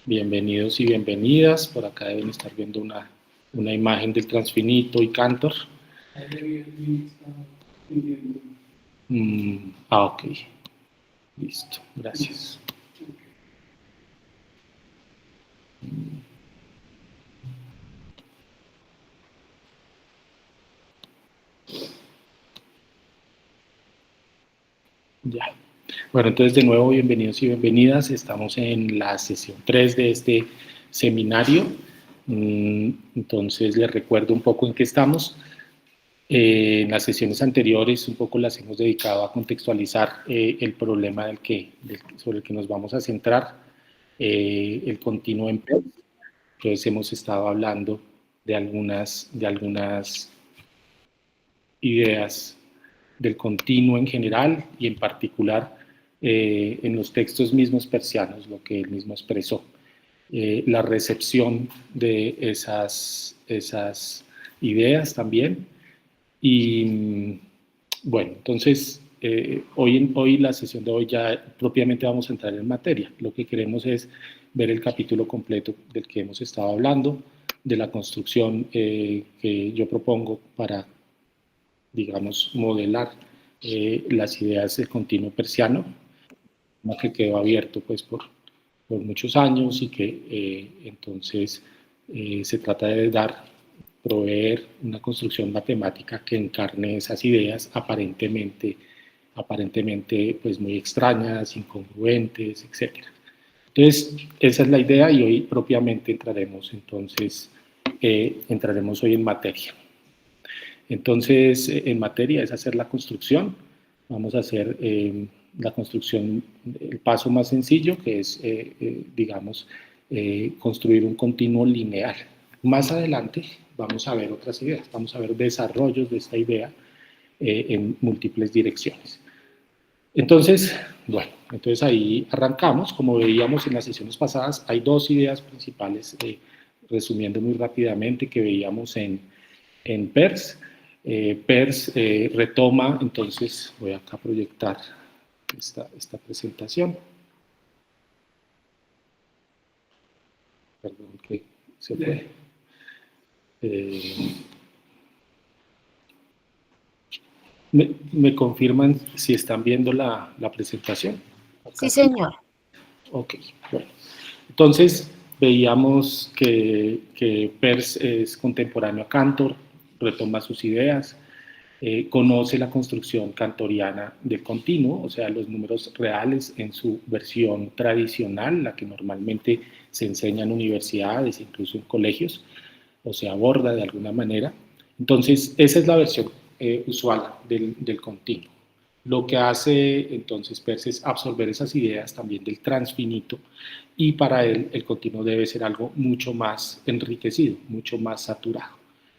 Bienvenidos y bienvenidas. Por acá deben estar viendo una imagen del Transfinito y Cantor. Ok. Listo. Gracias. Ya. Bueno, entonces de nuevo bienvenidos y bienvenidas. Estamos en la sesión 3 de este seminario. Entonces les recuerdo un poco en qué estamos. En las sesiones anteriores un poco las hemos dedicado a contextualizar el problema sobre el que nos vamos a centrar, el continuo en Peirce. Entonces hemos estado hablando de algunas ideas del continuo en general y en particular en los textos mismos persianos, lo que él mismo expresó. La recepción de esas ideas también. Y bueno, entonces hoy la sesión de hoy ya propiamente vamos a entrar en materia. Lo que queremos es ver el capítulo completo del que hemos estado hablando, de la construcción que yo propongo para, digamos, modelar las ideas del continuo persiano, que quedó abierto pues por muchos años y que entonces se trata de proveer una construcción matemática que encarne esas ideas aparentemente pues muy extrañas, incongruentes, etc. Entonces, esa es la idea y hoy propiamente entraremos hoy en materia. Entonces, en materia es hacer la construcción. Vamos a hacer la construcción, el paso más sencillo, que es, digamos, construir un continuo lineal. Más adelante vamos a ver otras ideas, vamos a ver desarrollos de esta idea en múltiples direcciones. Entonces, bueno, entonces ahí arrancamos. Como veíamos en las sesiones pasadas, hay dos ideas principales, resumiendo muy rápidamente, que veíamos en Peirce. Peirce retoma, entonces voy acá a proyectar esta presentación. Perdón que se fue. ¿Me confirman si están viendo la presentación? Acá. Sí, señor. Ok, bueno. Entonces, veíamos que Peirce es contemporáneo a Cantor, retoma sus ideas, conoce la construcción cantoriana del continuo, o sea, los números reales en su versión tradicional, la que normalmente se enseña en universidades, incluso en colegios, o se aborda de alguna manera. Entonces, esa es la versión usual del continuo. Lo que hace entonces Peirce es absorber esas ideas también del transfinito, y para él el continuo debe ser algo mucho más enriquecido, mucho más saturado.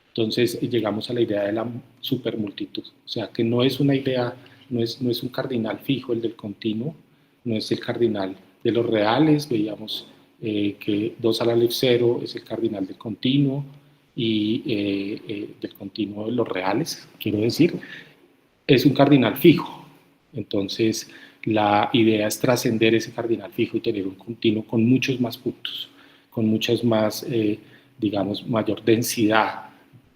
Entonces llegamos a la idea de la supermultitud, o sea que no es una idea, no es un cardinal fijo el del continuo, no es el cardinal de los reales. Veíamos que 2 a la Aleph 0 es el cardinal del continuo y del continuo de los reales, quiero decir, es un cardinal fijo. Entonces, la idea es trascender ese cardinal fijo y tener un continuo con muchos más puntos, con muchas más, digamos, mayor densidad,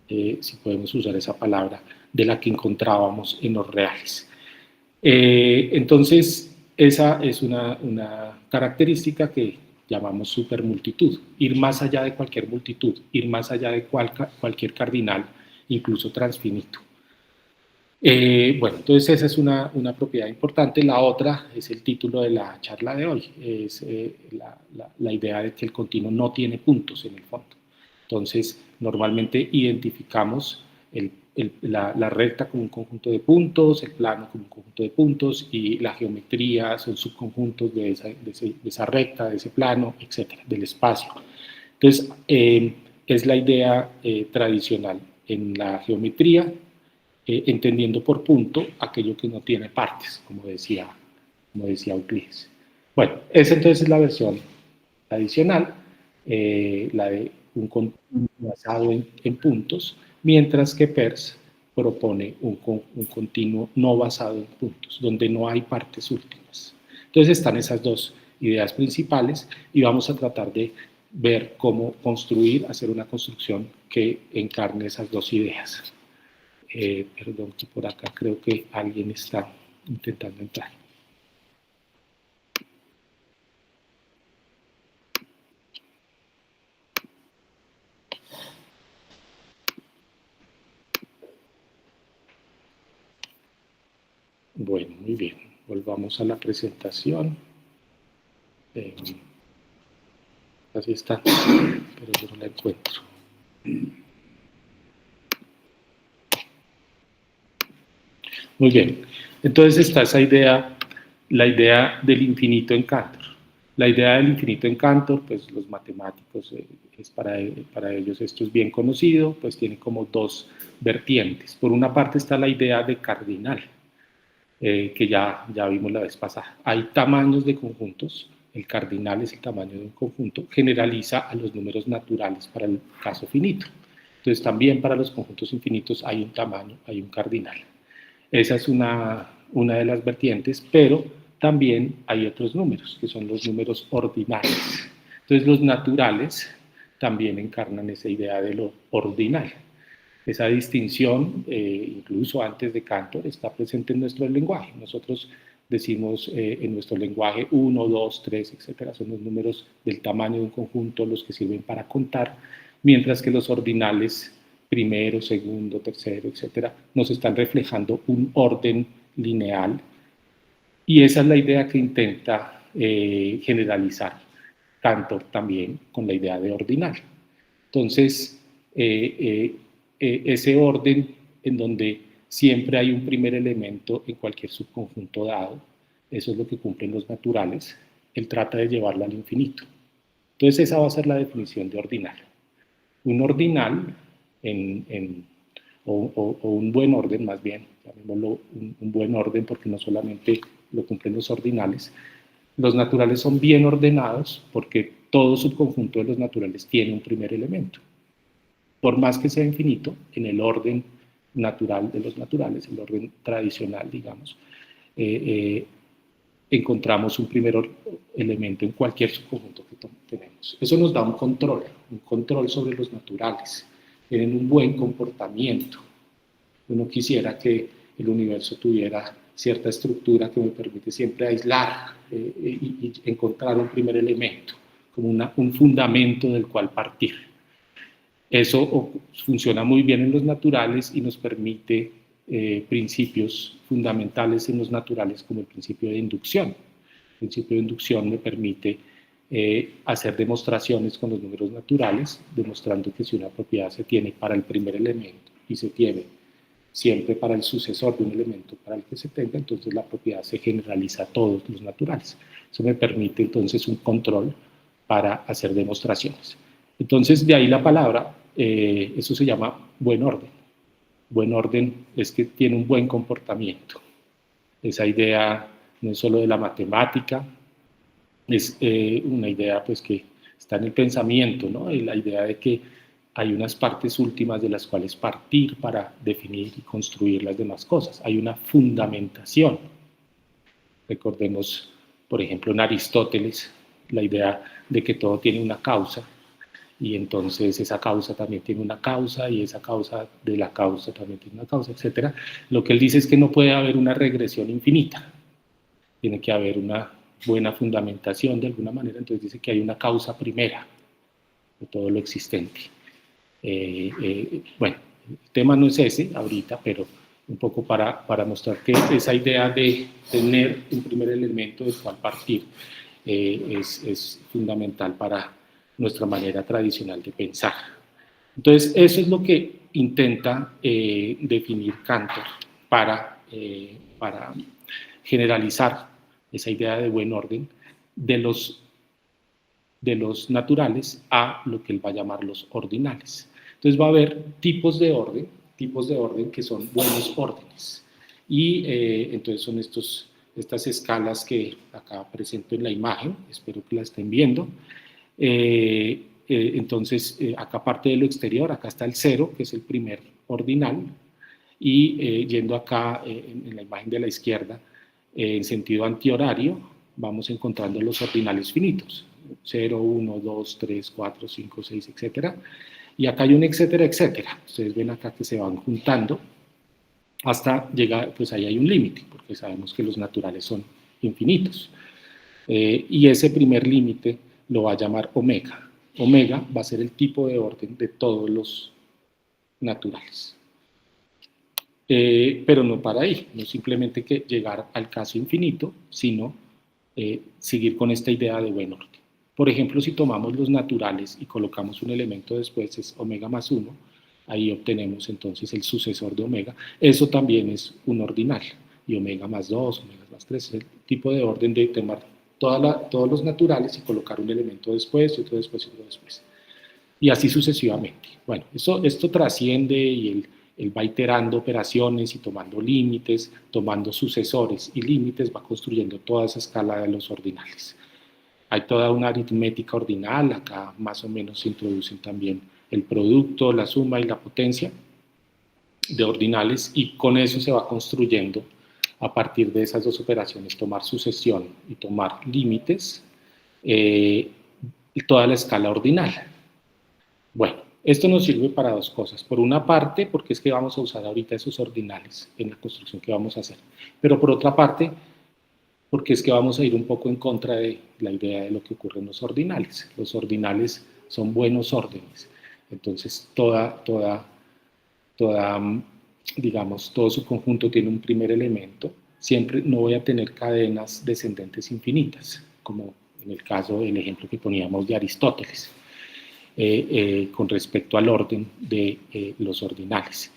si podemos usar esa palabra, de la que encontrábamos en los reales. Entonces, esa es una característica que llamamos supermultitud, ir más allá de cualquier multitud, ir más allá de cualquier cardinal, incluso transfinito. Bueno, entonces esa es una propiedad importante. La otra es el título de la charla de hoy, es la idea de que el continuo no tiene puntos en el fondo. Entonces, normalmente identificamos la recta como un conjunto de puntos, el plano como un conjunto de puntos, y la geometría son subconjuntos de esa recta, de ese plano, etcétera, del espacio. Entonces, es la idea tradicional en la geometría, entendiendo por punto aquello que no tiene partes, como decía Euclides. Bueno, esa entonces es la versión tradicional, la de un continuo basado en puntos, mientras que Peirce propone un continuo no basado en puntos, donde no hay partes últimas. Entonces están esas dos ideas principales y vamos a tratar de ver cómo construir, hacer una construcción que encarne esas dos ideas. Perdón, que por acá creo que alguien está intentando entrar. Bueno, muy bien. Volvamos a la presentación. Así está, pero yo no la encuentro. Muy bien. Entonces está esa idea, la idea del infinito en Cantor. La idea del infinito en Cantor, pues los matemáticos, para ellos esto es bien conocido, pues tiene como dos vertientes. Por una parte está la idea de cardinal, que ya vimos la vez pasada. Hay tamaños de conjuntos, el cardinal es el tamaño de un conjunto, generaliza a los números naturales para el caso finito. Entonces también para los conjuntos infinitos hay un tamaño, hay un cardinal. Esa es una de las vertientes, pero también hay otros números, que son los números ordinales. Entonces los naturales también encarnan esa idea de lo ordinal. Esa distinción, incluso antes de Cantor, está presente en nuestro lenguaje. Nosotros decimos en nuestro lenguaje 1, 2, 3, etcétera, son los números del tamaño de un conjunto los que sirven para contar, mientras que los ordinales, primero, segundo, tercero, etcétera, nos están reflejando un orden lineal, y esa es la idea que intenta generalizar Cantor también con la idea de ordinal. Entonces, ese orden en donde siempre hay un primer elemento en cualquier subconjunto dado, eso es lo que cumplen los naturales, él trata de llevarlo al infinito. Entonces esa va a ser la definición de ordinal. Un ordinal, o un buen orden más bien, llamémoslo un buen orden porque no solamente lo cumplen los ordinales, los naturales son bien ordenados porque todo subconjunto de los naturales tiene un primer elemento. Por más que sea infinito, en el orden natural de los naturales, el orden tradicional, digamos, encontramos un primer elemento en cualquier subconjunto que tenemos. Eso nos da un control sobre los naturales. Tienen un buen comportamiento. Uno quisiera que el universo tuviera cierta estructura que me permite siempre aislar y encontrar un primer elemento, como un fundamento del cual partir. Eso funciona muy bien en los naturales y nos permite principios fundamentales en los naturales, como el principio de inducción. El principio de inducción me permite hacer demostraciones con los números naturales, demostrando que si una propiedad se tiene para el primer elemento y se tiene siempre para el sucesor de un elemento para el que se tenga, entonces la propiedad se generaliza a todos los naturales. Eso me permite entonces un control para hacer demostraciones. Entonces, de ahí la palabra, eso se llama buen orden. Buen orden es que tiene un buen comportamiento. Esa idea no es solo de la matemática, es una idea pues, que está en el pensamiento, ¿no? Y la idea de que hay unas partes últimas de las cuales partir para definir y construir las demás cosas. Hay una fundamentación. Recordemos, por ejemplo, en Aristóteles, la idea de que todo tiene una causa, y entonces esa causa también tiene una causa, y esa causa de la causa también tiene una causa, etc. Lo que él dice es que no puede haber una regresión infinita, tiene que haber una buena fundamentación de alguna manera, entonces dice que hay una causa primera de todo lo existente. Bueno, el tema no es ese ahorita, pero un poco para mostrar que esa idea de tener un primer elemento del cual partir es fundamental para nuestra manera tradicional de pensar. Entonces, eso es lo que intenta definir Cantor para generalizar esa idea de buen orden de los naturales a lo que él va a llamar los ordinales. Entonces va a haber tipos de orden que son buenos órdenes. Y entonces son estas escalas que acá presento en la imagen, espero que la estén viendo. Entonces, acá parte de lo exterior, acá está el 0, que es el primer ordinal, y yendo acá en la imagen de la izquierda, en sentido antihorario, vamos encontrando los ordinales finitos, 0, 1, 2, 3, 4, 5, 6, etcétera. Y acá hay un etcétera, etcétera. Ustedes ven acá que se van juntando hasta llegar, pues ahí hay un límite, porque sabemos que los naturales son infinitos. Y ese primer límite lo va a llamar omega. Omega va a ser el tipo de orden de todos los naturales. Pero no para ahí, no simplemente que llegar al caso infinito, sino seguir con esta idea de buen orden. Por ejemplo, si tomamos los naturales y colocamos un elemento después, es omega más 1, ahí obtenemos entonces el sucesor de omega. Eso también es un ordinal. Y omega más 2, omega más 3, es el tipo de orden de tomar todos los naturales y colocar un elemento después, otro después y otro después. Y así sucesivamente. Bueno, esto trasciende y él va iterando operaciones y tomando límites, tomando sucesores y límites, va construyendo toda esa escala de los ordinales. Hay toda una aritmética ordinal, acá más o menos se introducen también el producto, la suma y la potencia de ordinales, y con eso se va construyendo a partir de esas dos operaciones, tomar sucesión y tomar límites, toda la escala ordinal. Bueno, esto nos sirve para dos cosas. Por una parte, porque es que vamos a usar ahorita esos ordinales en la construcción que vamos a hacer. Pero por otra parte, porque es que vamos a ir un poco en contra de la idea de lo que ocurre en los ordinales. Los ordinales son buenos órdenes. Entonces, digamos, todo su conjunto tiene un primer elemento. Siempre no voy a tener cadenas descendentes infinitas, como en el caso del ejemplo que poníamos de Aristóteles. Con respecto al orden de los ordinales.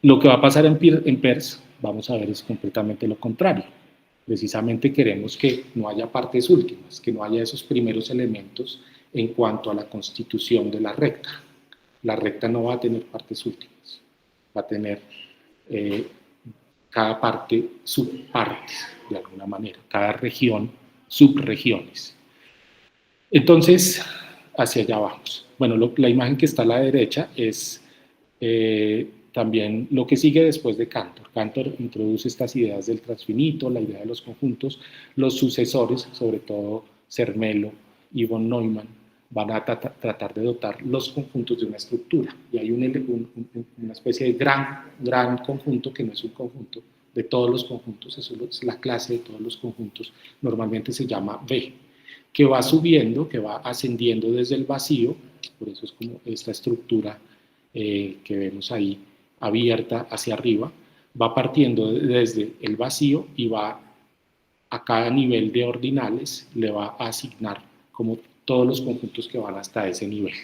Lo que va a pasar en PERS, vamos a ver, es completamente lo contrario. Precisamente queremos que no haya partes últimas, que no haya esos primeros elementos en cuanto a la constitución de la recta. La recta no va a tener partes últimas, va a tener cada parte subpartes, de alguna manera, cada región, subregiones. Entonces, hacia allá vamos. Bueno, la imagen que está a la derecha es también lo que sigue después de Cantor. Cantor introduce estas ideas del transfinito, la idea de los conjuntos. Los sucesores, sobre todo Zermelo y von Neumann, van a tratar de dotar los conjuntos de una estructura. Y hay una especie de gran conjunto que no es un conjunto de todos los conjuntos, eso es la clase de todos los conjuntos, normalmente se llama B, que va subiendo, que va ascendiendo desde el vacío, por eso es como esta estructura que vemos ahí abierta hacia arriba, va partiendo desde el vacío y va a cada nivel de ordinales, le va a asignar como todos los conjuntos que van hasta ese nivel.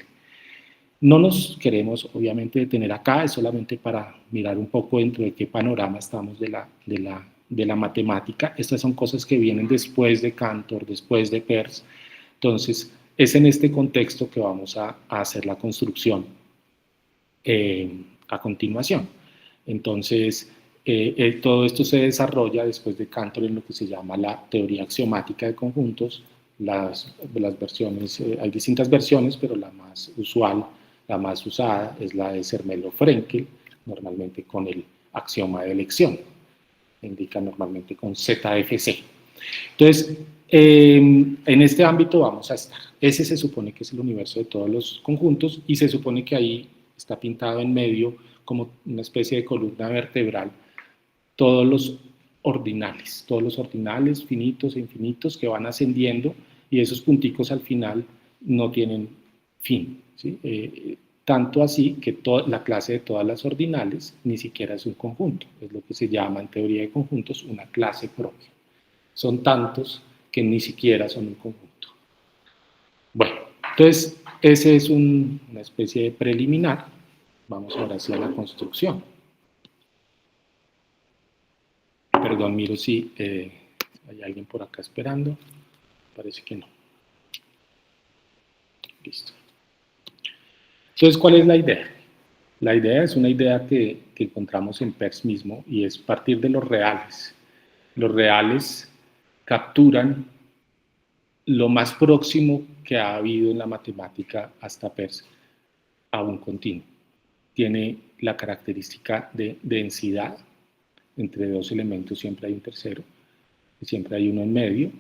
No nos queremos obviamente detener acá, es solamente para mirar un poco dentro de qué panorama estamos de la matemática. Estas son cosas que vienen después de Cantor, después de Peirce. Entonces, es en este contexto que vamos a hacer la construcción a continuación. Entonces, todo esto se desarrolla después de Cantor en lo que se llama la teoría axiomática de conjuntos. Las versiones, hay distintas versiones, pero la más usual, la más usada es la de Zermelo-Frenkel, normalmente con el axioma de elección, indica normalmente con ZFC. Entonces, en este ámbito vamos a estar. Ese se supone que es el universo de todos los conjuntos y se supone que ahí está pintado en medio como una especie de columna vertebral todos los ordinales finitos e infinitos que van ascendiendo y esos punticos al final no tienen fin, ¿sí? Tanto así que la clase de todas las ordinales ni siquiera es un conjunto, es lo que se llama en teoría de conjuntos una clase propia. Son tantos que ni siquiera son un conjunto. Bueno, entonces ese es una especie de preliminar. Vamos ahora hacia la construcción. Perdón, miro si hay alguien por acá esperando. Parece que no. Listo. Entonces, ¿cuál es la idea? La idea es una idea que encontramos en Peirce mismo y es partir de los reales. Los reales capturan lo más próximo que ha habido en la matemática hasta Peirce a un continuo. Tiene la característica de densidad, entre dos elementos siempre hay un tercero, siempre hay uno en medio,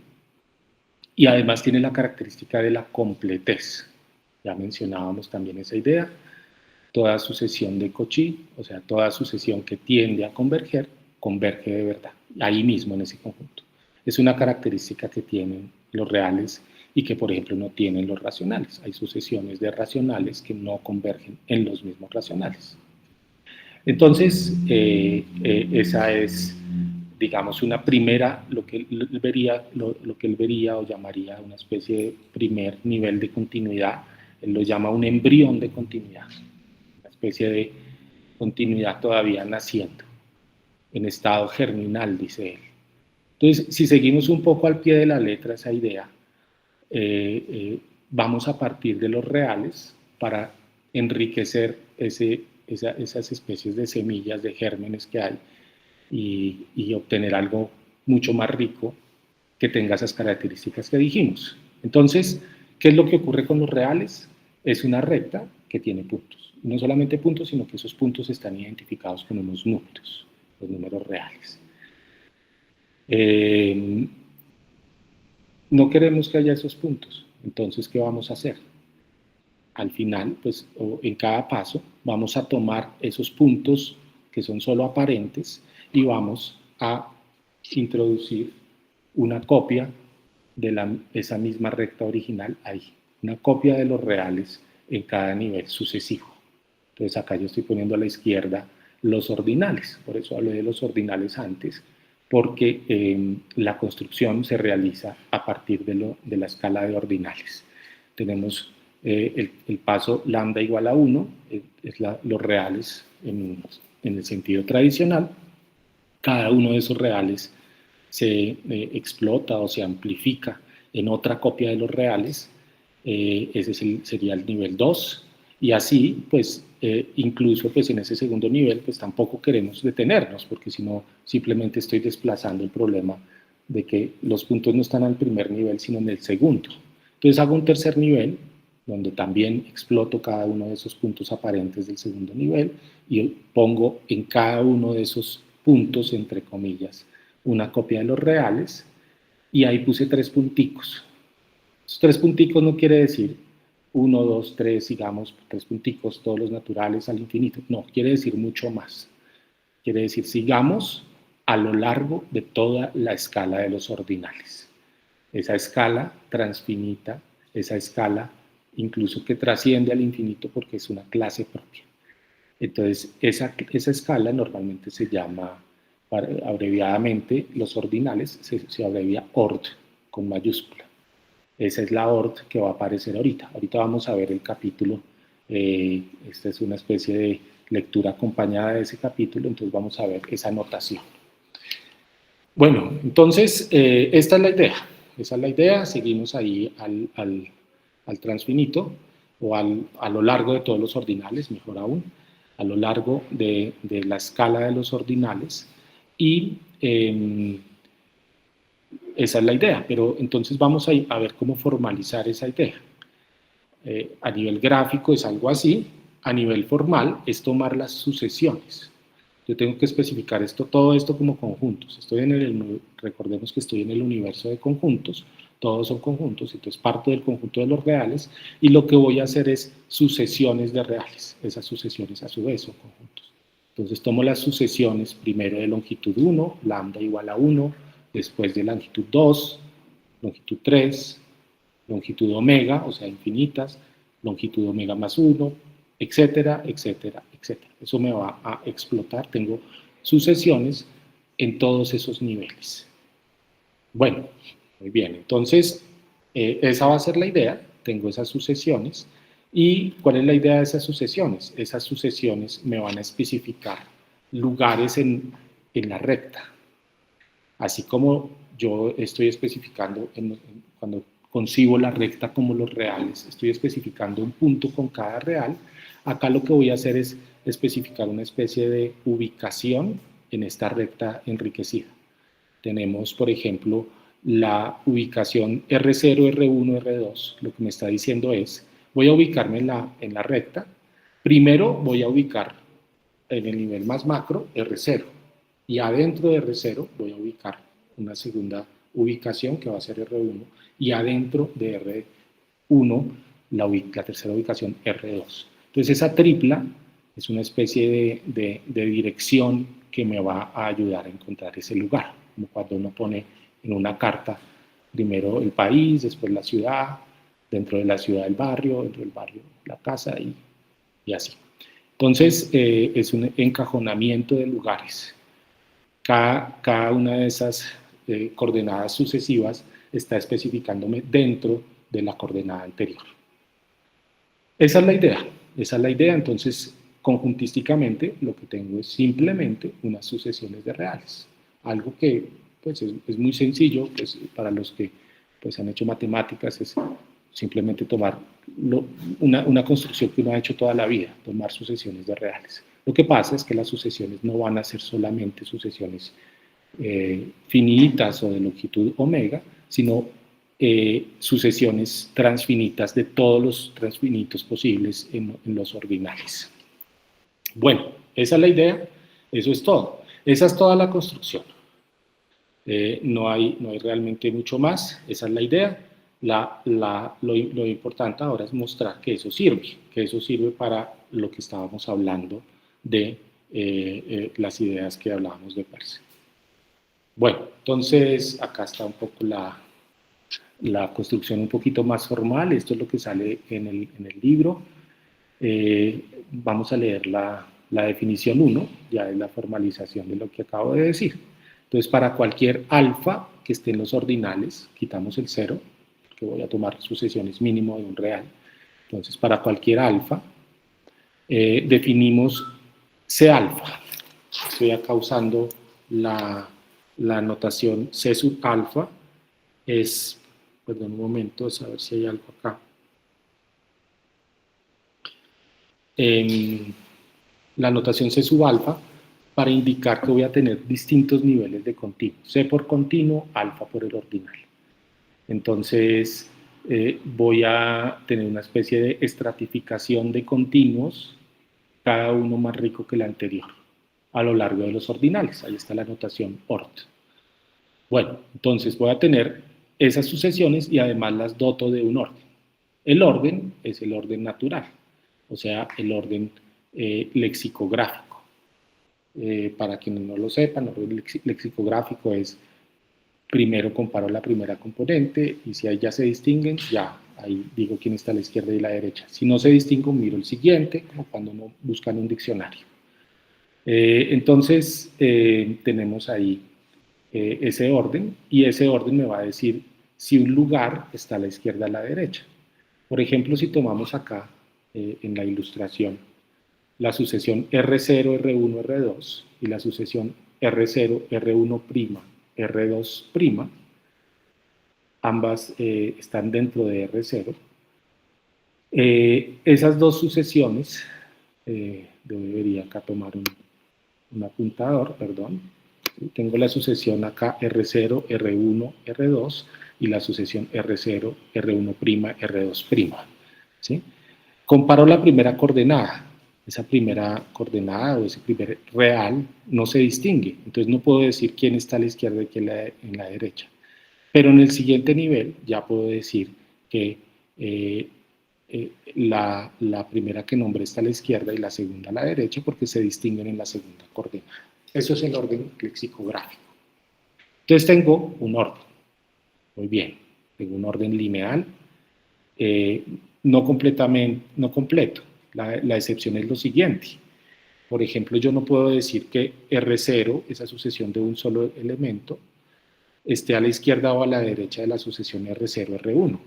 y además tiene la característica de la completez. Ya mencionábamos también esa idea. Toda sucesión de Cauchy, o sea, toda sucesión que tiende a converger, converge de verdad, ahí mismo en ese conjunto. Es una característica que tienen los reales y que, por ejemplo, no tienen los racionales. Hay sucesiones de racionales que no convergen en los mismos racionales. Entonces, esa es, digamos, una primera, lo que él vería o llamaría una especie de primer nivel de continuidad. Él lo llama un embrión de continuidad, una especie de continuidad todavía naciendo, en estado germinal, dice él. Entonces, si seguimos un poco al pie de la letra esa idea, vamos a partir de los reales para enriquecer esas especies de semillas, de gérmenes que hay y obtener algo mucho más rico que tenga esas características que dijimos. Entonces, ¿qué es lo que ocurre con los reales? Es una recta que tiene puntos. No solamente puntos, sino que esos puntos están identificados con unos números, los números reales. No queremos que haya esos puntos, entonces, ¿qué vamos a hacer? Al final, pues, en cada paso, vamos a tomar esos puntos que son solo aparentes y vamos a introducir una copia de esa misma recta original ahí, una copia de los reales en cada nivel sucesivo. Entonces acá yo estoy poniendo a la izquierda los ordinales, por eso hablé de los ordinales antes, porque la construcción se realiza a partir de la escala de ordinales. Tenemos el paso lambda igual a 1, los reales en el sentido tradicional. Cada uno de esos reales se explota o se amplifica en otra copia de los reales. Ese sería el nivel 2. Y así, pues, incluso pues, en ese segundo nivel, pues tampoco queremos detenernos, porque si no, simplemente estoy desplazando el problema de que los puntos no están al primer nivel, sino en el segundo. Entonces hago un tercer nivel, donde también exploto cada uno de esos puntos aparentes del segundo nivel y pongo en cada uno de esos puntos, entre comillas, una copia de los reales, y ahí puse 3 punticos. Esos 3 punticos no quiere decir 1, 2, 3, digamos, 3 punticos, todos los naturales al infinito. No, quiere decir mucho más. Quiere decir, sigamos a lo largo de toda la escala de los ordinales. Esa escala transfinita, esa escala incluso que trasciende al infinito porque es una clase propia. Entonces, esa escala normalmente se llama, abreviadamente, los ordinales, se abrevia ORD con mayúscula. Esa es la ORD que va a aparecer ahorita. Ahorita vamos a ver el capítulo. Esta es una especie de lectura acompañada de ese capítulo, entonces vamos a ver esa notación. Bueno, entonces, esta es la idea. Esa es la idea. Seguimos ahí al transfinito o a lo largo de todos los ordinales, mejor aún, a lo largo de la escala de los ordinales y esa es la idea, pero entonces vamos a ver cómo formalizar esa idea. A nivel gráfico es algo así, a nivel formal es tomar las sucesiones. Yo tengo que especificar todo esto como conjuntos. Recordemos que estoy en el universo de conjuntos, todos son conjuntos, entonces parto del conjunto de los reales y lo que voy a hacer es sucesiones de reales. Esas sucesiones a su vez son conjuntos. Entonces tomo las sucesiones primero de longitud 1, lambda igual a 1, después de longitud 2, longitud 3, longitud omega, o sea, infinitas, longitud omega más 1, etcétera, etcétera, etcétera. Eso me va a explotar. Tengo sucesiones en todos esos niveles. Bueno, muy bien. Entonces, esa va a ser la idea. Tengo esas sucesiones. ¿Y cuál es la idea de esas sucesiones? Esas sucesiones me van a especificar lugares en la recta. Así como yo estoy especificando, cuando concibo la recta como los reales, estoy especificando un punto con cada real, acá lo que voy a hacer es especificar una especie de ubicación en esta recta enriquecida. Tenemos, por ejemplo, la ubicación R0, R1, R2. Lo que me está diciendo es, voy a ubicarme en la recta. Primero voy a ubicar en el nivel más macro R0. Y adentro de R0 voy a ubicar una segunda ubicación, que va a ser R1, y adentro de R1, la tercera ubicación, R2. Entonces esa tripla es una especie de dirección que me va a ayudar a encontrar ese lugar, como cuando uno pone en una carta primero el país, después la ciudad, dentro de la ciudad el barrio, dentro del barrio la casa y así. Entonces es un encajonamiento de lugares. Cada una de esas coordenadas sucesivas está especificándome dentro de la coordenada anterior. Esa es la idea, entonces conjuntísticamente lo que tengo es simplemente unas sucesiones de reales, algo que pues es muy sencillo, pues, para los que pues, han hecho matemáticas, es simplemente tomar una construcción que uno ha hecho toda la vida, tomar sucesiones de reales. Lo que pasa es que las sucesiones no van a ser solamente sucesiones finitas o de longitud omega, sino sucesiones transfinitas de todos los transfinitos posibles en los ordinales. Bueno, esa es la idea, eso es todo. Esa es toda la construcción. No hay realmente mucho más, esa es la idea. Lo importante ahora es mostrar que eso sirve para lo que estábamos hablando de las ideas que hablábamos de Peirce. Bueno, entonces acá está un poco la construcción un poquito más formal, esto es lo que sale en el libro. Vamos a leer la definición 1, ya es la formalización de lo que acabo de decir. Entonces, para cualquier alfa que esté en los ordinales, quitamos el 0, que voy a tomar sucesiones mínimo de un real. Entonces, para cualquier alfa, definimos C alfa. Estoy acá usando la notación C sub alfa. Es, perdón un momento, a ver si hay algo acá. La notación C sub alfa para indicar que voy a tener distintos niveles de continuo. C por continuo, alfa por el ordinal. Entonces, voy a tener una especie de estratificación de continuos, cada uno más rico que el anterior, a lo largo de los ordinales. Ahí está la notación ORT. Bueno, entonces voy a tener esas sucesiones y además las doto de un orden. El orden es el orden natural, o sea, el orden lexicográfico. Para quienes no lo sepan, el orden lexicográfico es: primero comparo la primera componente y si ahí ya se distinguen, ya ahí digo quién está a la izquierda y la derecha. Si no se distinguen, miro el siguiente, como cuando uno busca en un diccionario. Entonces, tenemos ahí ese orden, y ese orden me va a decir si un lugar está a la izquierda o a la derecha. Por ejemplo, si tomamos acá, en la ilustración, la sucesión R0, R1, R2 y la sucesión R0, R1', R2', ambas están dentro de R0. Esas dos sucesiones, debería acá tomar un apuntador, perdón. Tengo la sucesión acá R0, R1, R2 y la sucesión R0, R1', R2'. ¿Sí? Comparo la primera coordenada. Esa primera coordenada o ese primer real no se distingue, entonces no puedo decir quién está a la izquierda y quién en la derecha. Pero en el siguiente nivel ya puedo decir que la primera que nombré está a la izquierda y la segunda a la derecha, porque se distinguen en la segunda coordenada. Eso es el orden lexicográfico. Entonces tengo un orden. Muy bien, tengo un orden lineal, no completo. La excepción es lo siguiente. Por ejemplo, yo no puedo decir que R0, esa sucesión de un solo elemento, esté a la izquierda o a la derecha de la sucesión R0, R1.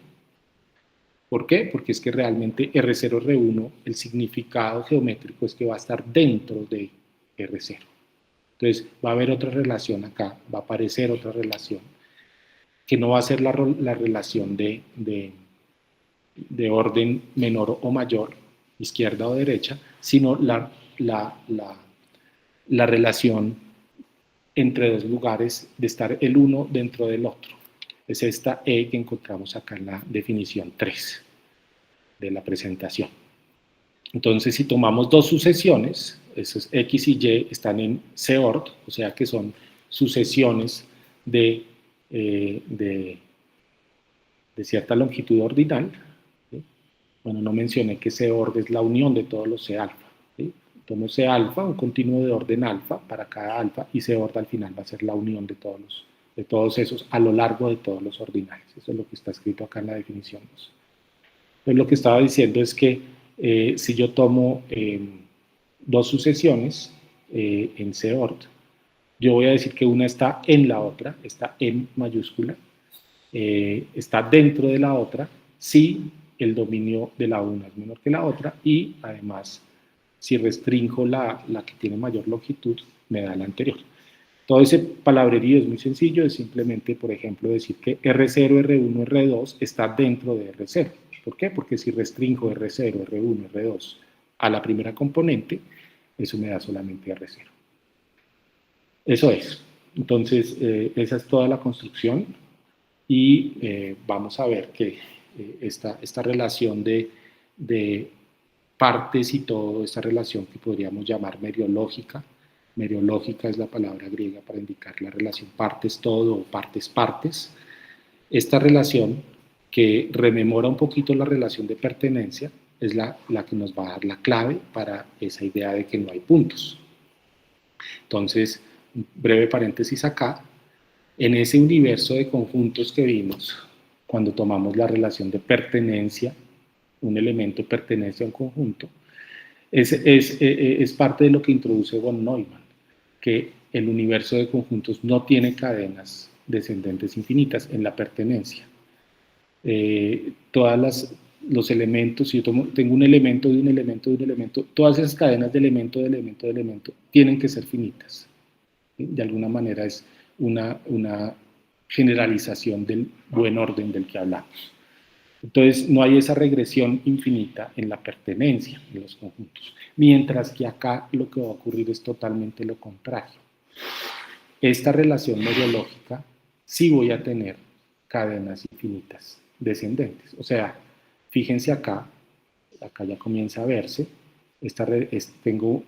¿Por qué? Porque es que realmente R0, R1, el significado geométrico es que va a estar dentro de R0. Entonces, va a haber otra relación acá, va a aparecer otra relación, que no va a ser la relación de orden menor o mayor, izquierda o derecha, sino la relación entre dos lugares de estar el uno dentro del otro. Es esta E que encontramos acá en la definición 3 de la presentación. Entonces, si tomamos dos sucesiones, esos X y Y están en C-ord, o sea que son sucesiones de de cierta longitud ordinal, ¿sí? Bueno, no mencioné que C ord es la unión de todos los C alfa, ¿sí? Tomo C alfa, un continuo de orden alfa para cada alfa, y C ord al final va a ser la unión de todos esos a lo largo de todos los ordinales. Eso es lo que está escrito acá en la definición 2. Entonces, lo que estaba diciendo es que si yo tomo dos sucesiones en C ord, yo voy a decir que una está en la otra, está en mayúscula, está dentro de la otra, si el dominio de la una es menor que la otra, y además, si restringo la que tiene mayor longitud, me da la anterior. Todo ese palabrerío es muy sencillo, es simplemente, por ejemplo, decir que R0, R1, R2 está dentro de R0. ¿Por qué? Porque si restringo R0, R1, R2 a la primera componente, eso me da solamente R0. Eso es. Entonces, esa es toda la construcción y vamos a ver que esta relación de partes y todo, esta relación que podríamos llamar meriológica es la palabra griega para indicar la relación partes-todo o partes-partes, esta relación que rememora un poquito la relación de pertenencia es la que nos va a dar la clave para esa idea de que no hay puntos. Entonces, un breve paréntesis acá, en ese universo de conjuntos que vimos, cuando tomamos la relación de pertenencia, un elemento pertenece a un conjunto, es parte de lo que introduce von Neumann, que el universo de conjuntos no tiene cadenas descendentes infinitas en la pertenencia. Los elementos, si yo tengo un elemento de un elemento de un elemento, todas esas cadenas de elemento de elemento de elemento tienen que ser finitas. De alguna manera es una generalización del buen orden del que hablamos. Entonces, no hay esa regresión infinita en la pertenencia de los conjuntos, mientras que acá lo que va a ocurrir es totalmente lo contrario. Esta relación meriológica sí voy a tener cadenas infinitas descendentes. O sea, fíjense acá ya comienza a verse, tengo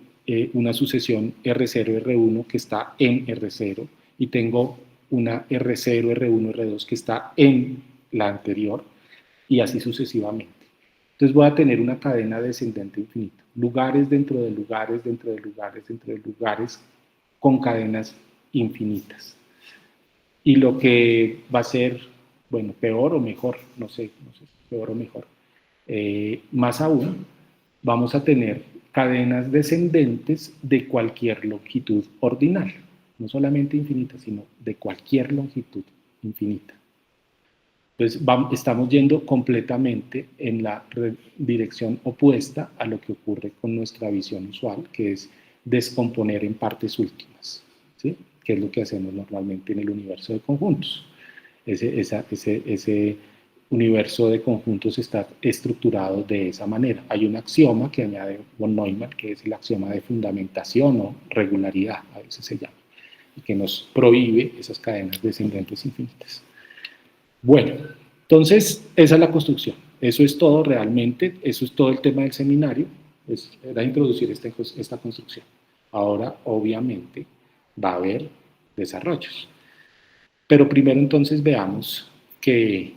una sucesión R0, R1 que está en R0 y tengo una R0, R1, R2 que está en la anterior y así sucesivamente. Entonces voy a tener una cadena descendente infinita, lugares dentro de lugares, dentro de lugares, dentro de lugares, con cadenas infinitas. Y lo que va a ser, bueno, peor o mejor, no sé, peor o mejor, más aún, vamos a tener cadenas descendentes de cualquier longitud ordinal, no solamente infinita, sino de cualquier longitud infinita. Entonces, estamos yendo completamente en la dirección opuesta a lo que ocurre con nuestra visión usual, que es descomponer en partes últimas, ¿sí? Que es lo que hacemos normalmente en el universo de conjuntos. Ese universo de conjuntos está estructurado de esa manera. Hay un axioma que añade von Neumann, que es el axioma de fundamentación o regularidad, a veces se llama, y que nos prohíbe esas cadenas descendentes infinitas. Bueno, entonces esa es la construcción. Eso es todo realmente, eso es todo el tema del seminario, era introducir esta construcción. Ahora, obviamente, va a haber desarrollos. Pero primero entonces veamos que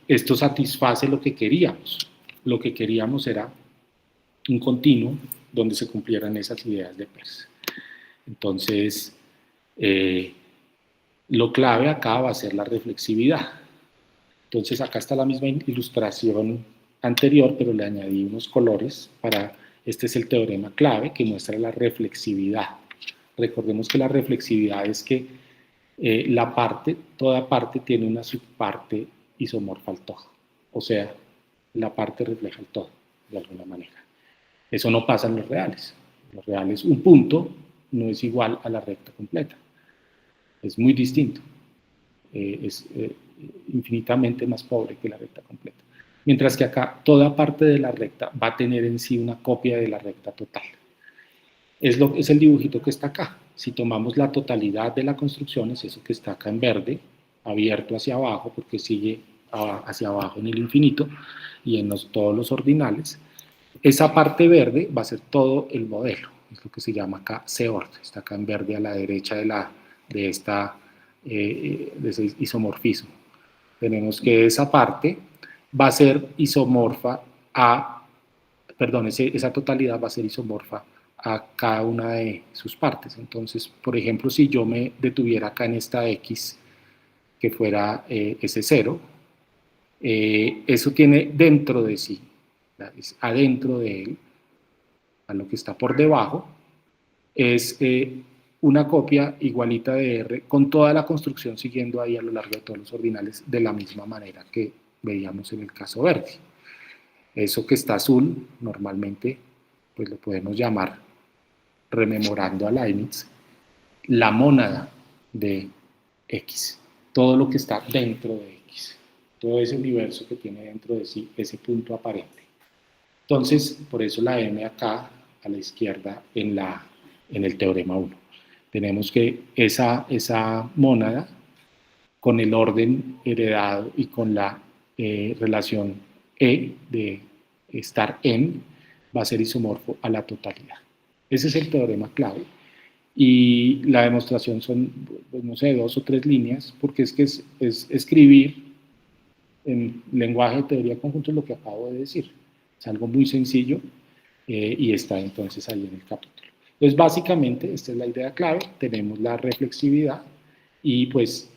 esto satisface lo que queríamos. Lo que queríamos era un continuo donde se cumplieran esas ideas de Peirce. Entonces, lo clave acá va a ser la reflexividad. Entonces acá está la misma ilustración anterior, pero le añadí unos colores para, este es el teorema clave que muestra la reflexividad. Recordemos que la reflexividad es que toda parte tiene una subparte isomorfa al todo. O sea, la parte refleja el todo, de alguna manera. Eso no pasa en los reales. En los reales, un punto no es igual a la recta completa. Es muy distinto. Es infinitamente más pobre que la recta completa. Mientras que acá toda parte de la recta va a tener en sí una copia de la recta total. Es el dibujito que está acá. Si tomamos la totalidad de la construcción, es eso que está acá en verde, abierto hacia abajo, porque sigue hacia abajo en el infinito y en todos los ordinales. Esa parte verde va a ser todo el modelo. Es lo que se llama acá C ord. Está acá en verde a la derecha de esta de ese isomorfismo. Tenemos que esa parte va a ser isomorfa a, perdón, esa totalidad va a ser isomorfa a cada una de sus partes. Entonces, por ejemplo, si yo me detuviera acá en esta X, que fuera ese 0, eso tiene dentro de sí, es adentro de él, a lo que está por debajo, es una copia igualita de R con toda la construcción siguiendo ahí a lo largo de todos los ordinales de la misma manera que veíamos en el caso verde. Eso que está azul, normalmente, pues lo podemos llamar, rememorando a Leibniz, la mónada de X. Todo lo que está dentro de X. Todo ese universo que tiene dentro de sí ese punto aparente. Entonces, por eso la M acá a la izquierda en el teorema 1. Tenemos que esa mónada, con el orden heredado y con la relación E de estar en, va a ser isomorfo a la totalidad. Ese es el teorema clave. Y la demostración son, pues, no sé, 2 o 3 líneas, porque es que es escribir en lenguaje de teoría de conjuntos lo que acabo de decir. Es algo muy sencillo y está entonces ahí en el capítulo. Entonces, básicamente, esta es la idea clave. Tenemos la reflexividad y, pues,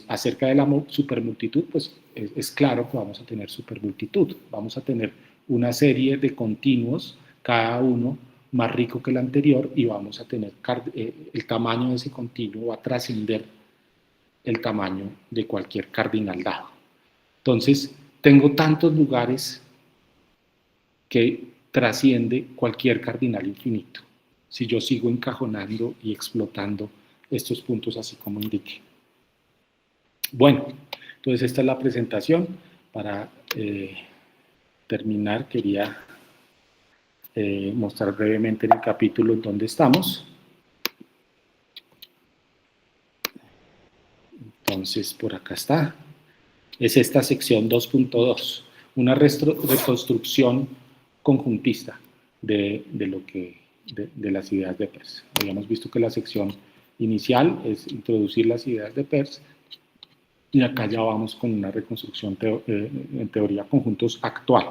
acerca de la supermultitud, pues, es claro que vamos a tener supermultitud. Vamos a tener una serie de continuos, cada uno más rico que el anterior, y vamos a tener el tamaño de ese continuo va a trascender el tamaño de cualquier cardinal dado. Entonces, tengo tantos lugares que trasciende cualquier cardinal infinito, si yo sigo encajonando y explotando estos puntos así como indiqué. Bueno, entonces esta es la presentación. Para terminar, quería mostrar brevemente en el capítulo en donde estamos. Entonces, por acá está. Es esta sección 2.2, una reconstrucción conjuntista de las ideas de Peirce. Habíamos visto que la sección inicial es introducir las ideas de Peirce, y acá ya vamos con una reconstrucción en teoría conjuntos actual.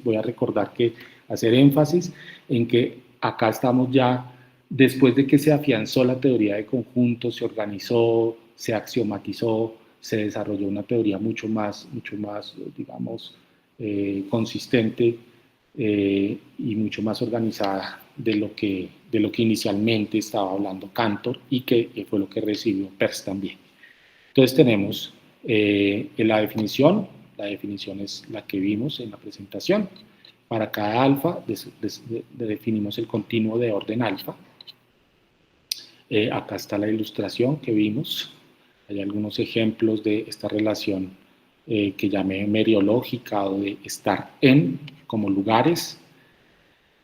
Voy a recordar que hacer énfasis en que acá estamos ya después de que se afianzó la teoría de conjuntos, se organizó, se axiomatizó, se desarrolló una teoría mucho más digamos, consistente y mucho más organizada de lo que inicialmente estaba hablando Cantor y que fue lo que recibió Peirce también. Entonces tenemos la definición es la que vimos en la presentación. Para cada alfa definimos el continuo de orden alfa. Acá está la ilustración que vimos. Hay algunos ejemplos de esta relación que llamé meriológica o de estar en como lugares.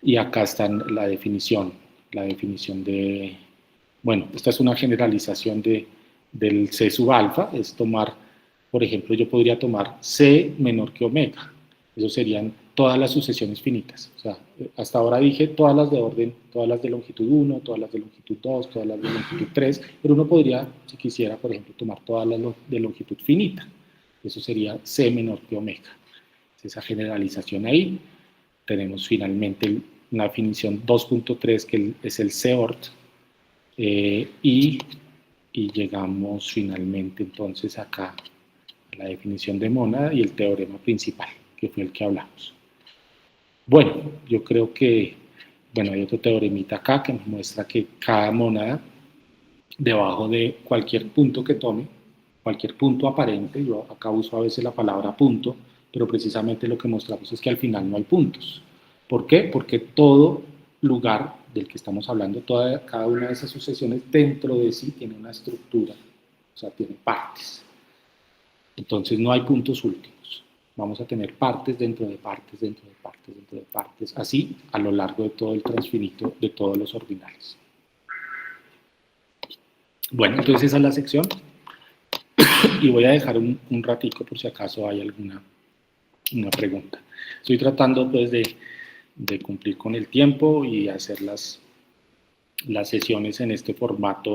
Y acá está la definición de, bueno, esta es una generalización del C sub alfa, es tomar, por ejemplo, yo podría tomar C menor que omega. Eso serían todas las sucesiones finitas. O sea, hasta ahora dije todas las de orden, todas las de longitud 1, todas las de longitud 2, todas las de longitud 3, pero uno podría, si quisiera, por ejemplo, tomar todas las de longitud finita. Eso sería C menor que omega. Esa generalización ahí. Tenemos finalmente una definición 2.3 que es el CEORT y llegamos finalmente entonces acá a la definición de mónada y el teorema principal, que fue el que hablamos. Bueno, yo creo que, bueno, hay otro teoremita acá que nos muestra que cada mónada, debajo de cualquier punto que tome, cualquier punto aparente, yo acá uso a veces la palabra punto, pero precisamente lo que mostramos es que al final no hay puntos. ¿Por qué? Porque todo lugar del que estamos hablando, cada una de esas sucesiones dentro de sí tiene una estructura, o sea, tiene partes. Entonces no hay puntos últimos. Vamos a tener partes dentro de partes, dentro de partes, dentro de partes, así a lo largo de todo el transfinito de todos los ordinales. Bueno, entonces esa es la sección. Y voy a dejar un ratico por si acaso hay alguna pregunta. Estoy tratando pues de cumplir con el tiempo y hacer las sesiones en este formato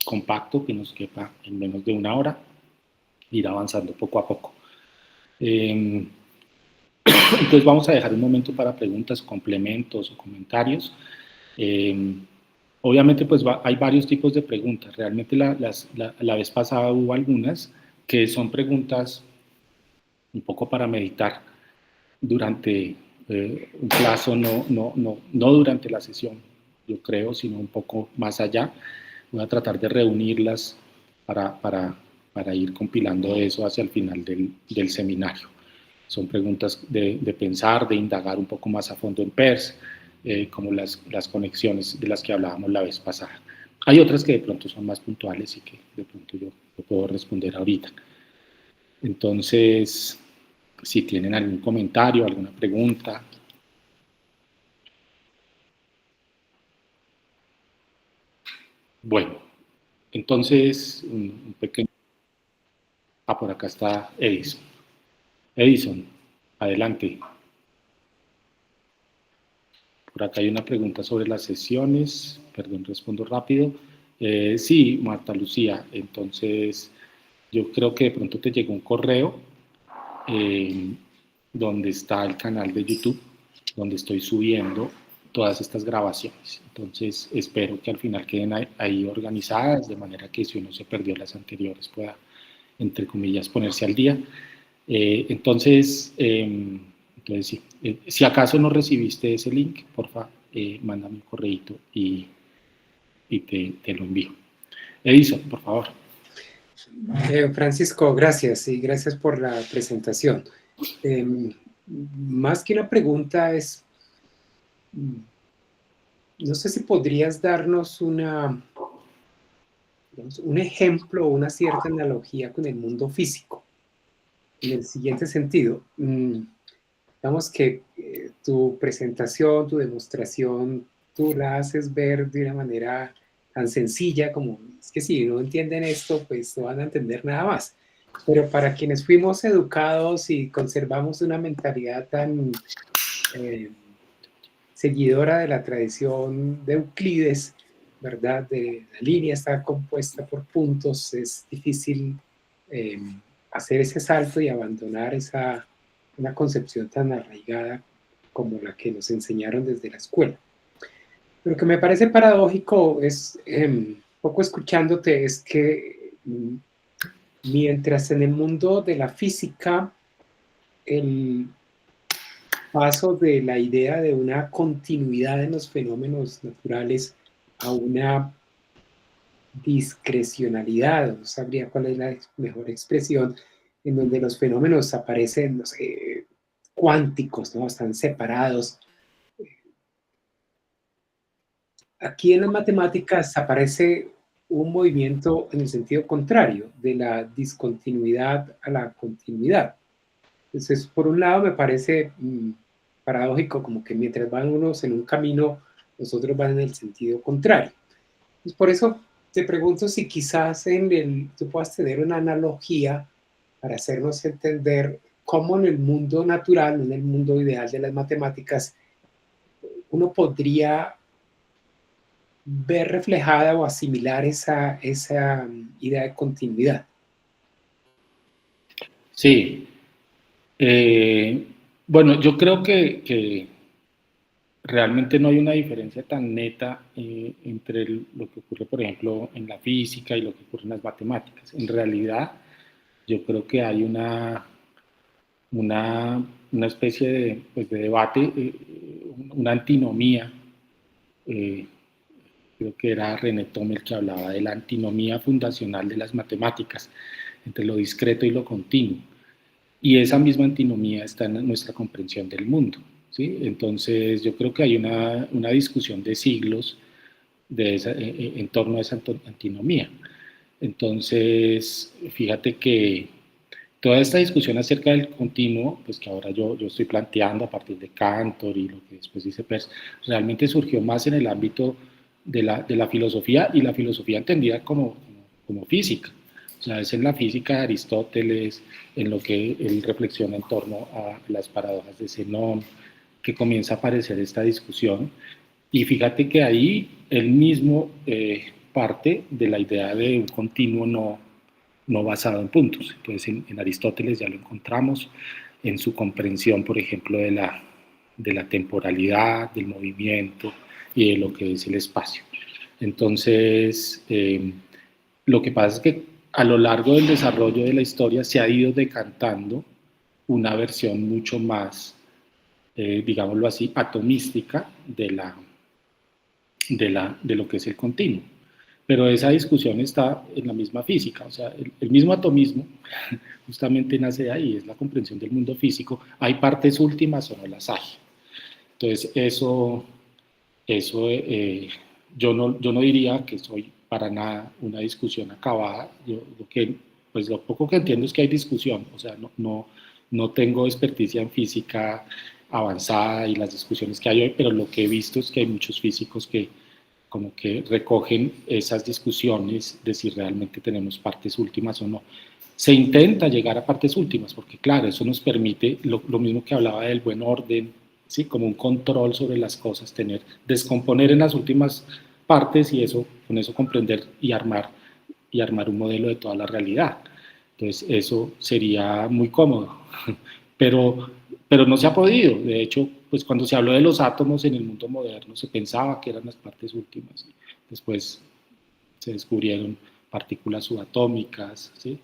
compacto, que nos quepa en menos de una hora, ir avanzando poco a poco. Entonces vamos a dejar un momento para preguntas, complementos o comentarios. Obviamente pues hay varios tipos de preguntas. Realmente la vez pasada hubo algunas que son preguntas un poco para meditar durante un plazo, no durante la sesión, yo creo, sino un poco más allá. Voy a tratar de reunirlas para ir compilando eso hacia el final del seminario. Son preguntas de pensar, de indagar un poco más a fondo en PERS, como las conexiones de las que hablábamos la vez pasada. Hay otras que de pronto son más puntuales y que de pronto yo puedo responder ahorita. Entonces, si tienen algún comentario, alguna pregunta. Bueno, entonces, un pequeño... Ah, por acá está Edison. Edison, adelante. Por acá hay una pregunta sobre las sesiones. Perdón, respondo rápido. Sí, Marta Lucía. Entonces, yo creo que de pronto te llegó un correo donde está el canal de YouTube, donde estoy subiendo todas estas grabaciones. Entonces, espero que al final queden ahí organizadas, de manera que si uno se perdió las anteriores pueda, entre comillas, ponerse al día. Entonces sí, si acaso no recibiste ese link, porfa, mándame un correíto y te lo envío. Edison, por favor. Francisco, gracias y gracias por la presentación. Más que una pregunta es, no sé si podrías darnos un ejemplo o una cierta analogía con el mundo físico, en el siguiente sentido. Digamos que tu presentación, tu demostración, tú la haces ver de una manera tan sencilla como, es que si no entienden esto, pues no van a entender nada más. Pero para quienes fuimos educados y conservamos una mentalidad tan seguidora de la tradición de Euclides, ¿verdad? La línea está compuesta por puntos, es difícil hacer ese salto y abandonar una concepción tan arraigada como la que nos enseñaron desde la escuela. Lo que me parece paradójico es, poco escuchándote, es que mientras en el mundo de la física el paso de la idea de una continuidad en los fenómenos naturales a una discrecionalidad, no sabría cuál es la mejor expresión, en donde los fenómenos aparecen, no sé, cuánticos, ¿no? Están separados. Aquí en las matemáticas aparece un movimiento en el sentido contrario, de la discontinuidad a la continuidad. Entonces, por un lado me parece paradójico, como que mientras van unos en un camino, los otros van en el sentido contrario. Pues por eso te pregunto si quizás tú puedas tener una analogía para hacernos entender cómo en el mundo natural, en el mundo ideal de las matemáticas, uno podría ver reflejada o asimilar esa idea de continuidad. Sí. Bueno, yo creo que realmente no hay una diferencia tan neta entre lo que ocurre, por ejemplo, en la física y lo que ocurre en las matemáticas. En realidad, yo creo que hay una especie de debate, una antinomía. Creo que era René Thom el que hablaba de la antinomía fundacional de las matemáticas, entre lo discreto y lo continuo. Y esa misma antinomía está en nuestra comprensión del mundo, ¿sí? Entonces yo creo que hay una discusión de siglos en torno a esa antinomía. Entonces, fíjate que toda esta discusión acerca del continuo, pues que ahora yo estoy planteando a partir de Cantor y lo que después dice Peirce, realmente surgió más en el ámbito de la filosofía, y la filosofía entendida como física. O sea, es en la física de Aristóteles, en lo que él reflexiona en torno a las paradojas de Zenón, que comienza a aparecer esta discusión. Y fíjate que ahí él mismo parte de la idea de un continuo no basado en puntos. Entonces, en Aristóteles ya lo encontramos en su comprensión, por ejemplo, de la temporalidad, del movimiento y de lo que es el espacio. Entonces, lo que pasa es que a lo largo del desarrollo de la historia se ha ido decantando una versión mucho más, digámoslo así, atomística de lo que es el continuo. Pero esa discusión está en la misma física, o sea, el mismo atomismo justamente nace de ahí, es la comprensión del mundo físico. ¿Hay partes últimas o no las hay? Entonces, eso yo no diría que soy para nada una discusión acabada. Pues lo poco que entiendo es que hay discusión, o sea, no tengo experticia en física avanzada y las discusiones que hay hoy, pero lo que he visto es que hay muchos físicos que como que recogen esas discusiones de si realmente tenemos partes últimas o no. Se intenta llegar a partes últimas, porque claro, eso nos permite lo mismo que hablaba del buen orden, ¿sí? Como un control sobre las cosas, descomponer en las últimas partes y con eso comprender y armar un modelo de toda la realidad. Entonces, eso sería muy cómodo, pero, pero no se ha podido. De hecho, pues cuando se habló de los átomos en el mundo moderno, se pensaba que eran las partes últimas. Después se descubrieron partículas subatómicas, ¿sí?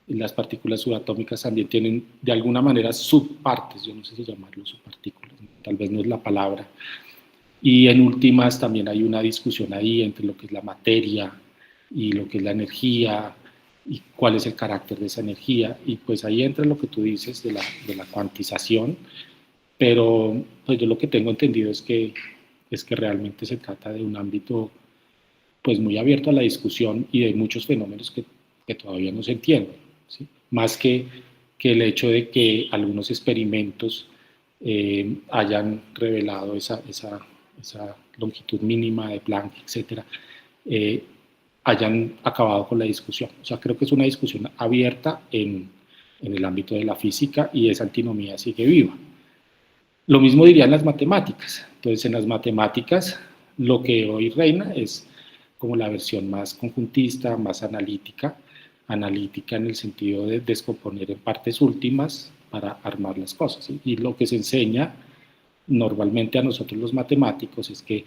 Y las partículas subatómicas también tienen de alguna manera subpartes, yo no sé si llamarlo subpartículas, tal vez no es la palabra. Y en últimas también hay una discusión ahí entre lo que es la materia y lo que es la energía y cuál es el carácter de esa energía. Y pues ahí entra lo que tú dices de la cuantización, pero pues yo lo que tengo entendido es que realmente se trata de un ámbito pues muy abierto a la discusión y de muchos fenómenos que todavía no se entienden, ¿sí? Más que el hecho de que algunos experimentos hayan revelado esa longitud mínima de Planck, etcétera, hayan acabado con la discusión. O sea, creo que es una discusión abierta en el ámbito de la física y esa antinomía sigue viva. Lo mismo diría en las matemáticas. Entonces, en las matemáticas, lo que hoy reina es como la versión más conjuntista, más analítica en el sentido de descomponer en partes últimas para armar las cosas. ¿Sí? Y lo que se enseña normalmente a nosotros los matemáticos es que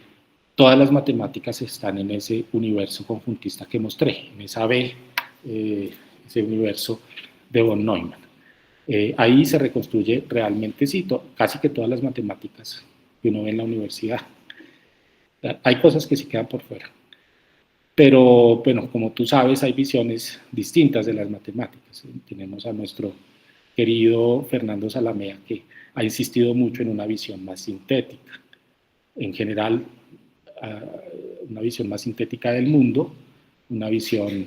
todas las matemáticas están en ese universo conjuntista que mostré, en esa B, ese universo de von Neumann. Ahí se reconstruye realmente, sí, casi que todas las matemáticas que uno ve en la universidad. Hay cosas que sí quedan por fuera. Pero, bueno, como tú sabes, hay visiones distintas de las matemáticas. Tenemos a nuestro querido Fernando Zalamea, que ha insistido mucho en una visión más sintética. En general, una visión más sintética del mundo, una visión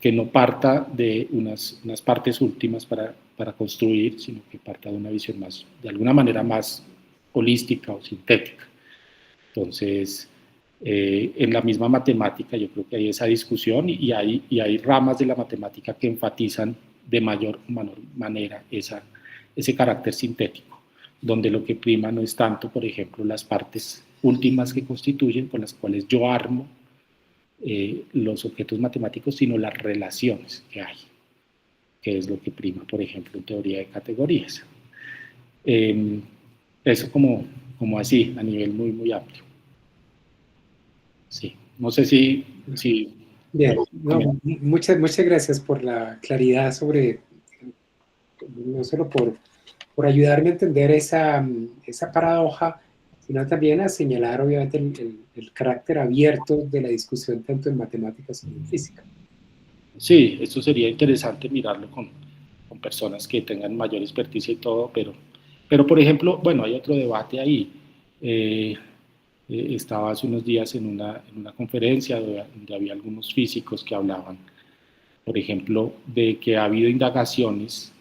que no parta de unas partes últimas para construir, sino que parta de una visión más, de alguna manera más holística o sintética. Entonces, en la misma matemática yo creo que hay esa discusión y hay ramas de la matemática que enfatizan de mayor o menor manera ese carácter sintético, donde lo que prima no es tanto, por ejemplo, las partes últimas que constituyen, con las cuales yo armo los objetos matemáticos, sino las relaciones que hay, que es lo que prima, por ejemplo, en teoría de categorías. Eso como así, a nivel muy, muy amplio. Sí, no sé si Bien, no, muchas gracias por la claridad sobre, no solo por ayudarme a entender esa paradoja, sino también a señalar obviamente el carácter abierto de la discusión tanto en matemáticas como en física. Sí, esto sería interesante mirarlo con personas que tengan mayor experticia y todo, pero por ejemplo, bueno, hay otro debate ahí. Estaba hace unos días en una conferencia donde había algunos físicos que hablaban, por ejemplo, de que ha habido indagaciones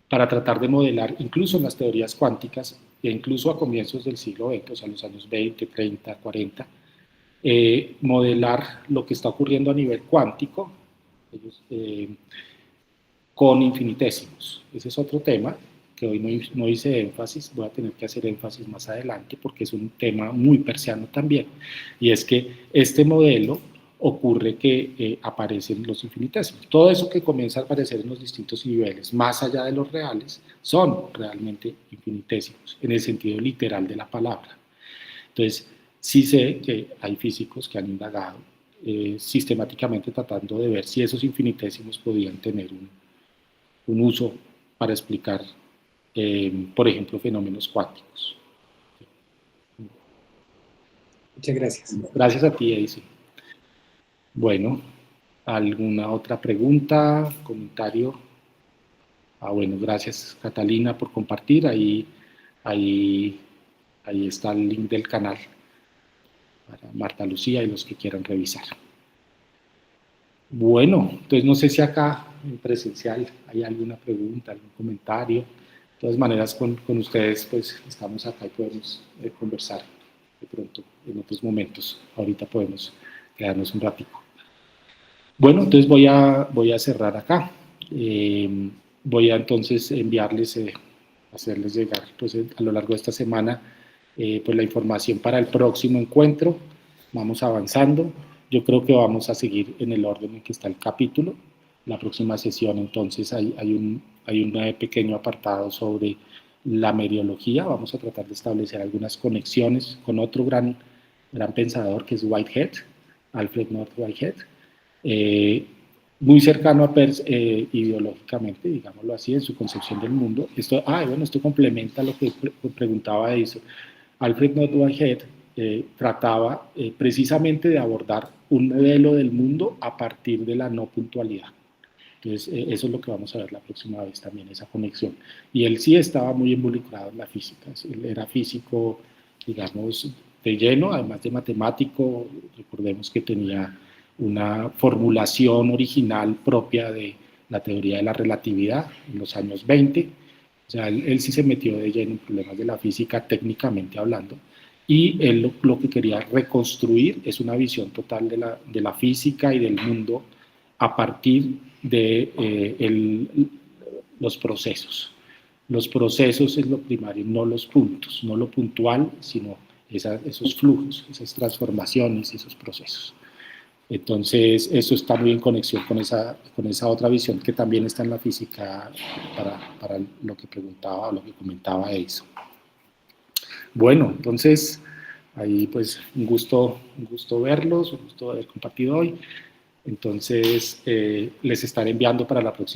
para tratar de modelar, incluso en las teorías cuánticas, e incluso a comienzos del siglo XX, o sea, los años 20, 30, 40, modelar lo que está ocurriendo a nivel cuántico con infinitesimos. Ese es otro tema que hoy no hice énfasis, voy a tener que hacer énfasis más adelante porque es un tema muy persiano también, y es que este modelo ocurre que aparecen los infinitesimos. Todo eso que comienza a aparecer en los distintos niveles, más allá de los reales, son realmente infinitesimos, en el sentido literal de la palabra. Entonces, sí sé que hay físicos que han indagado sistemáticamente tratando de ver si esos infinitesimos podían tener un uso para explicar, por ejemplo, fenómenos cuánticos. Muchas gracias. Gracias a ti, Edison. Bueno, ¿alguna otra pregunta, comentario? Bueno, gracias Catalina por compartir. Ahí está el link del canal para Marta Lucía y los que quieran revisar. Bueno, entonces no sé si acá en presencial hay alguna pregunta, algún comentario. De todas maneras, con ustedes pues estamos acá y podemos conversar de pronto en otros momentos. Ahorita podemos quedarnos un ratico. Bueno, entonces voy a cerrar acá. Voy a entonces enviarles, hacerles llegar pues, a lo largo de esta semana pues, la información para el próximo encuentro. Vamos avanzando. Yo creo que vamos a seguir en el orden en que está el capítulo. La próxima sesión entonces hay un pequeño apartado sobre la meriología. Vamos a tratar de establecer algunas conexiones con otro gran pensador que es Whitehead, Alfred North Whitehead. Muy cercano a Peirce ideológicamente, digámoslo así, en su concepción del mundo. Esto complementa lo que preguntaba eso. Alfred North Whitehead trataba precisamente de abordar un modelo del mundo a partir de la no puntualidad. Entonces, eso es lo que vamos a ver la próxima vez también, esa conexión. Y él sí estaba muy involucrado en la física. Él era físico, digamos, de lleno, además de matemático. Recordemos que tenía una formulación original propia de la teoría de la relatividad en los años 20. O sea, él sí se metió de lleno en problemas de la física técnicamente hablando. Y él lo que quería reconstruir es una visión total de la física y del mundo a partir de los procesos. Los procesos es lo primario, no los puntos, no lo puntual, sino esos flujos, esas transformaciones, esos procesos. Entonces, eso está muy en conexión con esa otra visión que también está en la física para lo que preguntaba o lo que comentaba eso. Bueno, entonces, ahí pues un gusto verlos, un gusto haber compartido hoy. Entonces, les estaré enviando para la próxima